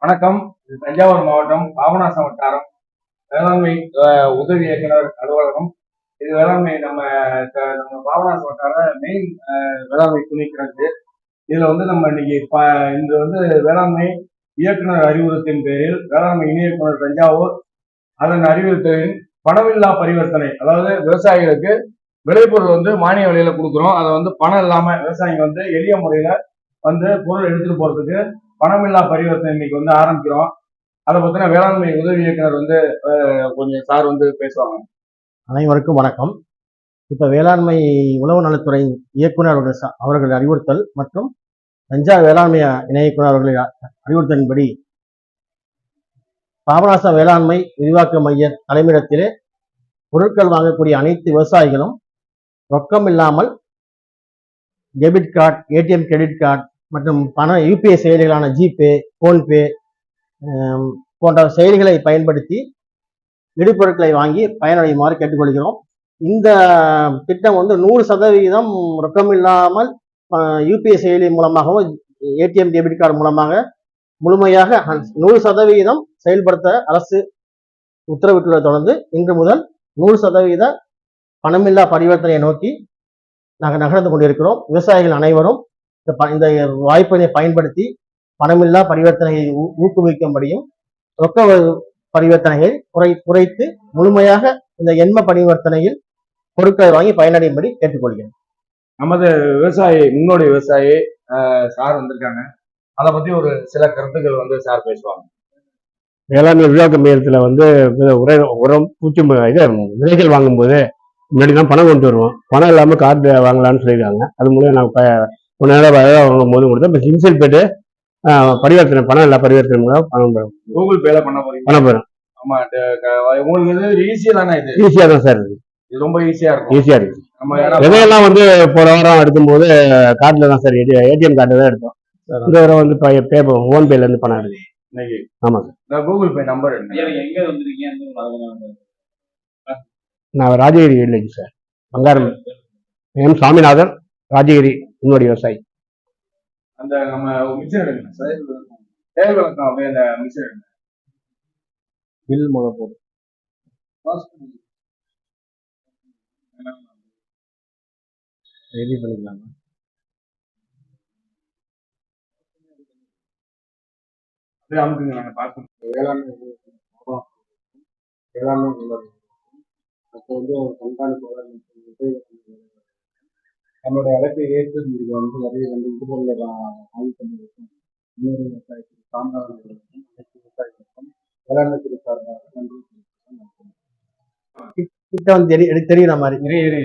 வணக்கம். இது தஞ்சாவூர் மாவட்டம் பாபநாசம் வட்டாரம் வேளாண்மை உதவி இயக்குனர் அலுவலகம். இது வேளாண்மை நம்ம பாபநாசம் வட்டார மெயின் வேளாண்மை துணை கிடக்கு. இதுல நம்ம இன்னைக்கு இந்த வேளாண்மை இயக்குனர் அறிவுறுத்தின் பேரில் வேளாண்மை இணை இயக்குனர் தஞ்சாவூர் அதன் அறிவுறுத்தலின் பணமில்லா பரிவர்த்தனை, அதாவது விவசாயிகளுக்கு விளைபொருள் மானிய விலையில கொடுக்குறோம். அதை பணம் இல்லாம விவசாயிங்க எளிய முறையில பொருள் எடுத்துட்டு போறதுக்கு பணமில்லா பரிவர்த்தனை இன்னைக்கு ஆரம்பிக்கிறோம். அதை பத்தின வேளாண்மை உதவி இயக்குனர் கொஞ்சம் சார் பேசுவாங்க. அனைவருக்கும் வணக்கம். இப்ப வேளாண்மை உணவு நலத்துறை இயக்குனர் அவர்கள் அறிவுறுத்தல் மற்றும் தஞ்சா வேளாண்மை இணை இயக்குனர் அவர்களின் அறிவுறுத்தலின்படி பாபநாசம் வேளாண்மை விரிவாக்க மைய தலைமையிடத்திலே பொருட்கள் வாங்கக்கூடிய அனைத்து விவசாயிகளும் ரொக்கம் இல்லாமல் debit card, ATM credit card மற்றும் பண யூபிஐ செயலிகளான ஜிபே, போன்பே போன்ற செயலிகளை பயன்படுத்தி இடுபொருட்களை வாங்கி பயனடையுமாறு கேட்டுக்கொள்கிறோம். இந்த திட்டம் 100% ரொக்கம் இல்லாமல் யூபிஐ செயலி மூலமாகவும் ஏடிஎம் டெபிட் கார்டு மூலமாக முழுமையாக 100% செயல்படுத்த அரசு உத்தரவிட்டுள்ளதை தொடர்ந்து இன்று முதல் 100% பணமில்லா பரிவர்த்தனையை நோக்கி நாங்கள் நகர்ந்து கொண்டிருக்கிறோம். விவசாயிகள் அனைவரும் இந்த வாய்ப்பினை பயன்படுத்தி பணமில்லா பரிவர்த்தனையை ஊக்குவிக்கும்படியும் ரொக்க பரிவர்த்தனையை குறைத்து முழுமையாக இந்த எண்ம பரிவர்த்தனையில் பொருட்களை வாங்கி பயனடையும்படி கேட்டுக்கொள்கிறேன். நமது முன்னோடி விவசாயி சார் வந்திருக்காங்க. அதை பத்தி ஒரு சில கருத்துக்கள் சார் பேசுவாங்க. வேளாண்மை விரிவாக்க மையத்தில் உரம் பூச்சி விதைகள் வாங்கும்போது முன்னாடி தான் பணம் கொண்டு வருவோம். பணம் இல்லாமல் கார்டு வாங்கலாம்னு சொல்லியிருக்காங்க. அது மூலம் நாங்கள் வாங்கும்போது கொடுத்தோம். இப்போ இன்செல் போய்ட்டு பரிவர்த்தனை பணம் இல்லை பரிவர்த்தனை மூலம் பணம் பெறும். கூகுள் பேல பணம் பெறும். ஆமா, உங்களுக்கு ஈஸியா தானே? இது ஈஸியா தான் சார் இருக்கு. இது ரொம்ப ஈஸியா இருக்கும். ஈஸியா இருக்கு. விதையெல்லாம் போன வாரம் எடுக்கும்போது கார்டுல தான் சார், ஏடிஎம் கார்டு தான் எடுத்தோம். இந்த வாரம் ஃபோன் பேல இருந்து பணம் இருக்கு. ஆமா சார். கூகுள் பே நம்பர் நான் Rajagiri village sir, Pangaram M Saminathan, Rajagiri முன்னோடி விவசாயி. அந்த நம்ம மிஷின் எடுங்க சார், செயல் விளக்கம் அப்படியே அந்த மிஷின் எடுங்க. பில் முத போடு. ரெடி பண்ணிக்கலாமா? அப்படியே அமுக்குங்க. நாங்கள் பார்க்கணும். வேளாண்மை ஒரு கண்காணிப்பு நம்மளுடைய அழைப்பை ஏற்று நிறைய இடுபொருளை வாங்கி கொண்டிருக்கும் இன்னொரு விவசாயத்திற்கு சாமிநாதர்களுக்கும் அனைத்து விவசாயிகளுக்கும் வேளாண்மை துறை சார்பாக நன்றி திட்டம் தெரியுற மாதிரி நீங்களே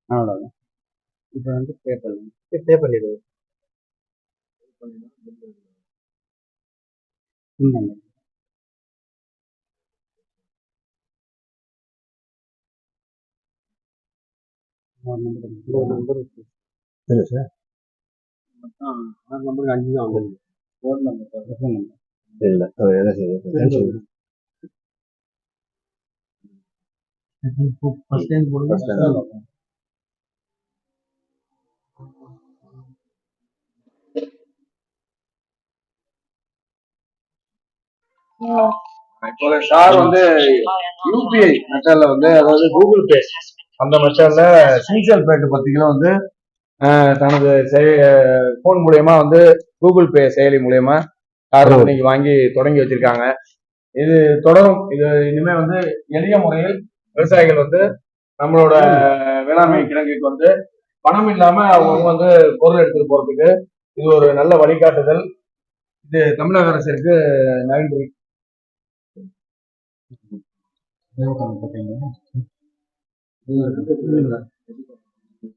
அவ்வளோதான். இப்போ பே பண்ணிடுவோம். நம்பர் சரி சார். நம்பருக்கு 5 தான் வந்துருக்கு. ஃபோன் நம்பர் இல்லை. ஃபர்ஸ்ட் டைம் போடுங்க. இப்போ சார் யூபிஐ மெத்தட்ல அதாவது கூகுள் பே அந்த மெத்தட்ல சிங்கிள் பேட்டு 10 கிலோ தனது போன் மூலியமா கூகுள் பே செயலி மூலியமா சார் இன்னைக்கு வாங்கி தொடங்கி வச்சிருக்காங்க. இது தொடரும். இது இனிமே எளிய முறையில் விவசாயிகள் நம்மளோட வேளாண்மை கிடங்குக்கு பணம் இல்லாம அவங்க பொருள் எடுத்துட்டு போறதுக்கு இது ஒரு நல்ல வழிகாட்டுதல். இது தமிழக அரசிற்கு நன்றி. பார்த்தீங்களா?